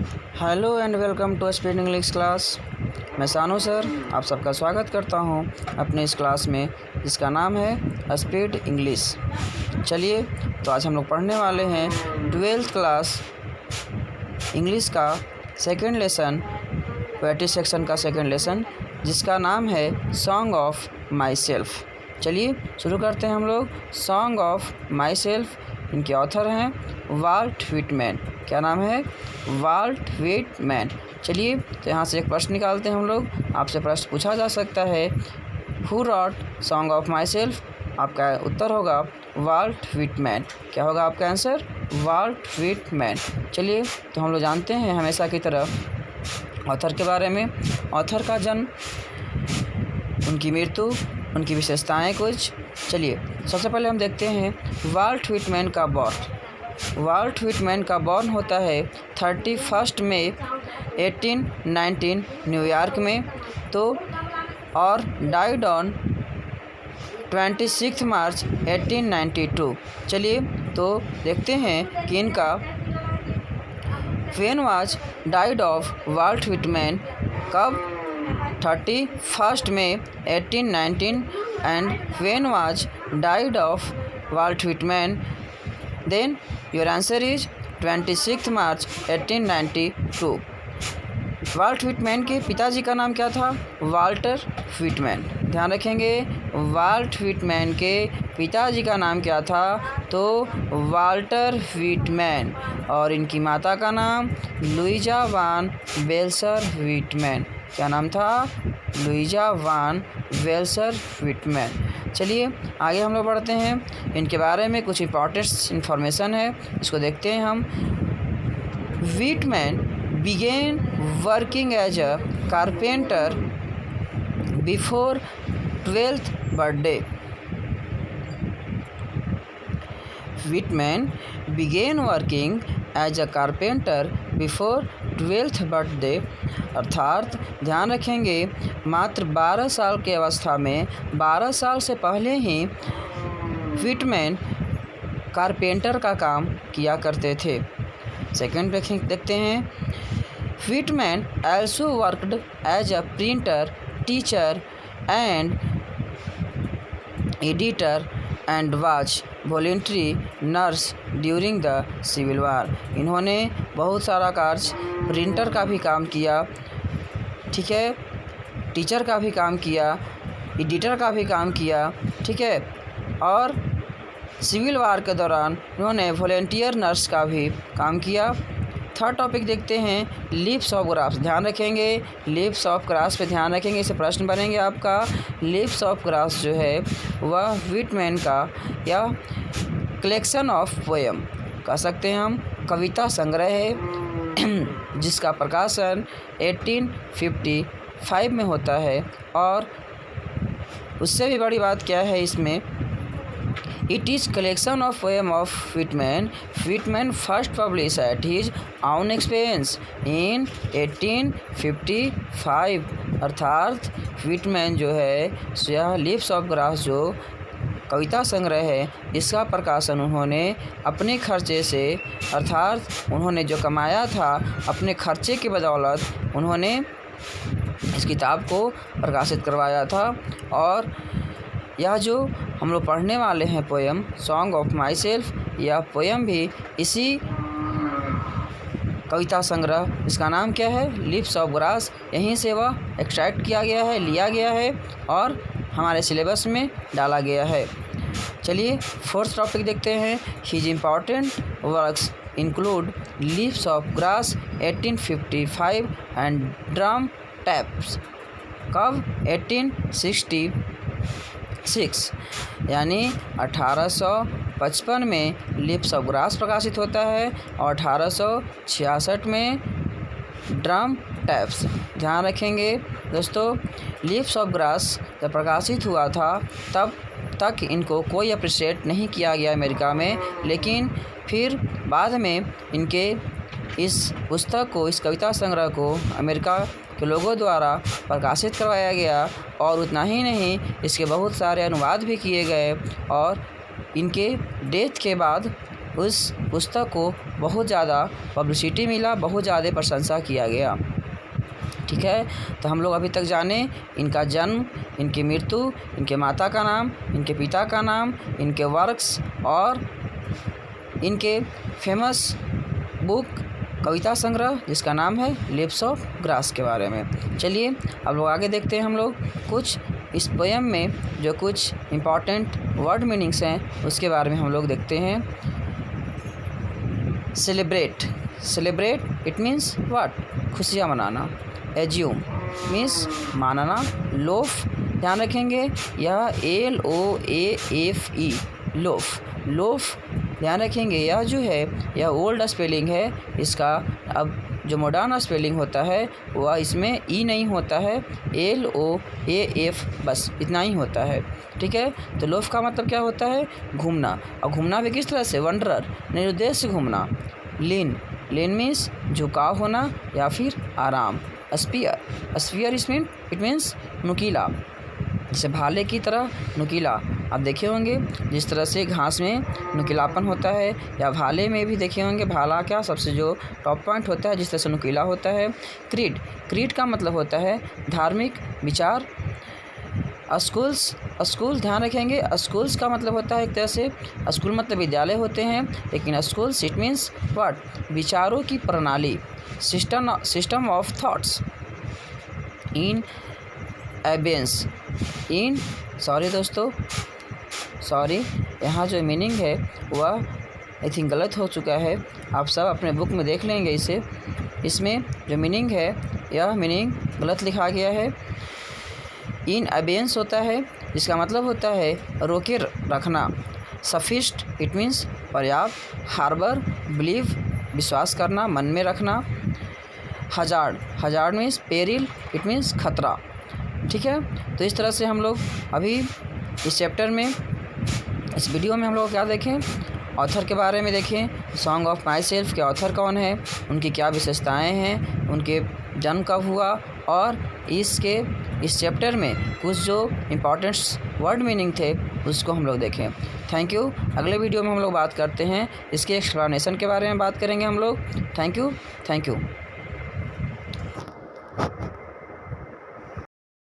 Hello and welcome to speed English class. मैं Sanu sir आप सबका स्वागत करता हूं अपने इस क्लास में जिसका नाम है स्पीड इंग्लिश। चलिए तो आज हम लोग पढ़ने वाले हैं 12th क्लास इंग्लिश का सेकंड लेसन, पोएट्री सेक्शन का सेकंड लेसन, जिसका नाम है सॉन्ग ऑफ माई सेल्फ। चलिए शुरू करते हैं हम लोग। सॉन्ग ऑफ माई सेल्फ, इनके ऑथर हैं वाल्ट व्हिटमैन। क्या नाम है? Walt Whitman. चलिए तो यहाँ से एक प्रश्न निकालते हैं हम लोग। आपसे प्रश्न पूछा जा सकता है, who rot song of my self? आपका उत्तर होगा वाल्ट व्हिटमैन। क्या होगा आपका आंसर? Volt Whitman. चलिए तो हम लोग जानते हैं हमेशा की तरह ऑथर के बारे में। ऑथर का जन्म, उनकी मृत्यु, उनकी विशेषताएं कुछ। चलिए सबसे पहले हम देखते हैं वाल्ट व्हिटमैन का बर्थ। वाल्ट व्हिटमैन का बॉर्न होता है 31 मई 1819 न्यूयॉर्क में, तो और डाइड ऑन 26 मार्च 1892। चलिए तो देखते हैं कि इनका when was died of Walt Whitman, कब? 31 मई 1819 and when was died of Walt Whitman, then your answer is 26 March 1892। Walt Whitman के पिताजी का नाम क्या था? Walter Whitman. ध्यान रखेंगे, वाल्ट व्हिटमैन के पिताजी का नाम क्या था? तो वाल्टर व्हिटमैन। और इनकी माता का नाम लुइजा वान बेल्सर व्हिटमैन। क्या नाम था? लुइजा वान बेल्सर व्हिटमैन। चलिए आगे हम लोग बढ़ते हैं। इनके बारे में कुछ इंपॉर्टेंट इन्फॉर्मेशन है, इसको देखते हैं हम। Whitman began working as a carpenter before 12th birthday. Whitman began working as a carpenter before 12th birthday, अर्थात ध्यान रखेंगे मात्र 12 साल की अवस्था में, 12 साल से पहले ही व्हिटमैन कारपेंटर का काम किया करते थे। सेकंड देखते हैं। Whitman also worked as a printer, teacher and editor and was voluntary nurse during the Civil War. इन्होंने बहुत सारा कार्य, प्रिंटर का भी काम किया, ठीक है, टीचर का भी काम किया, एडिटर का भी काम किया, ठीक है, और सिविल वार के दौरान इन्होंने वॉलंटियर नर्स का भी काम किया। थर्ड टॉपिक देखते हैं लीव्स ऑफ ग्रास। ध्यान रखेंगे लीव्स ऑफ ग्रास पे ध्यान रखेंगे, इससे प्रश्न बनेंगे आपका। लीव्स ऑफ ग्रास जो है वह व्हिटमैन का या कलेक्शन ऑफ पोएम कह सकते हैं हम, कविता संग्रह है जिसका प्रकाशन 1855 में होता है। और उससे भी बड़ी बात क्या है इसमें, It is collection of poem of Whitman. Whitman first published at his own expense in 1855। अर्थात व्हिटमैन जो है यह लीव्स ऑफ ग्रास जो कविता संग्रह है, इसका प्रकाशन उन्होंने अपने खर्चे से, अर्थात उन्होंने जो कमाया था अपने खर्चे की बदौलत उन्होंने इस किताब को प्रकाशित करवाया था। और यह जो हम लोग पढ़ने वाले हैं poem song of my self, यह पोएम भी इसी कविता संग्रह, इसका नाम क्या है? Leaves of grass. यहीं से वह एक्सट्रैक्ट किया गया है, लिया गया है और हमारे सिलेबस में डाला गया है। चलिए फोर्थ टॉपिक देखते हैं। His important works include leaves of grass 1855 and drum taps. कब? 1866 यानी 1855 में लीव्स ऑफ ग्रास प्रकाशित होता है और 1866 में ड्रम टैप्स। ध्यान रखेंगे दोस्तों, लीव्स ऑफ ग्रास जब प्रकाशित हुआ था तब तक इनको कोई अप्रिशिएट नहीं किया गया अमेरिका में, लेकिन फिर बाद में इनके इस पुस्तक को, इस कविता संग्रह को अमेरिका के लोगों द्वारा प्रकाशित करवाया गया। और उतना ही नहीं, इसके बहुत सारे अनुवाद भी किए गए और इनके डेथ के बाद उस पुस्तक को बहुत ज़्यादा पब्लिसिटी मिला, बहुत ज़्यादा प्रशंसा किया गया। ठीक है, तो हम लोग अभी तक जाने इनका जन्म, इनकी मृत्यु, इनके माता का नाम, इनके पिता का नाम, इनके वर्क्स और इनके फेमस बुक कविता संग्रह जिसका नाम है लिप्स ऑफ ग्रास के बारे में। चलिए अब लोग आगे देखते हैं हम लोग कुछ इस पोएम में जो कुछ इम्पॉर्टेंट वर्ड मीनिंग्स हैं उसके बारे में हम लोग देखते हैं। Celebrate, celebrate it means what, खुशियाँ मनाना। एज्यूम मीन्स मानना। लोफ ध्यान रखेंगे यह LOAFE लोफ, लोफ ध्यान रखेंगे यह जो है यह ओल्ड स्पेलिंग है, इसका अब जो मॉडर्न स्पेलिंग होता है वह इसमें ई नहीं होता है, LOAF बस इतना ही होता है। ठीक है, तो लोफ का मतलब क्या होता है, घूमना। और घूमना भी किस तरह से, वंडरर, निरुद्देश्य से घूमना। लीन, लीन मीन्स झुकाव होना या फिर आराम। स्पीयर, स्पीयर इट मीन्स नुकीला, जैसे भाले की तरह नुकीला। आप देखे होंगे जिस तरह से घास में नुकीलापन होता है या भाले में भी देखे होंगे, भाला क्या सबसे जो टॉप पॉइंट होता है जिस तरह से नुकीला होता है। क्रीड, क्रीड का मतलब होता है धार्मिक विचार। स्कूल्स, स्कूल ध्यान रखेंगे स्कूल्स का मतलब होता है एक तरह से, स्कूल मतलब विद्यालय होते हैं, लेकिन स्कूल्स इट मीन्स व्हाट, विचारों की प्रणाली, सिस्टम ऑफ थॉट्स। इन एबेंस, इन सॉरी दोस्तों, सॉरी यहाँ जो मीनिंग है वह आई थिंक गलत हो चुका है, आप सब अपने बुक में देख लेंगे इसे। इसमें जो मीनिंग है यह मीनिंग गलत लिखा गया है। इन एबेंस होता है जिसका मतलब होता है रोके रखना। सफिस्ट इट मीन्स पर्याप्त। हार्बर, बिलीव विश्वास करना, मन में रखना। Hazard, hazard means peril it means खतरा। ठीक है, तो इस तरह से हम लोग अभी इस चैप्टर में, इस वीडियो में हम लोग क्या देखें, ऑथर के बारे में देखें। सॉन्ग ऑफ माई सेल्फ के ऑथर कौन है, उनकी क्या विशेषताएं हैं, उनके जन्म कब हुआ, और इस चैप्टर में कुछ जो इम्पॉर्टेंट वर्ड मीनिंग थे उसको हम लोग देखें। Thank you. अगले वीडियो में हम लोग बात करते हैं इसके एक्सप्लेनेशन के बारे में बात करेंगे हम लोग। Thank you.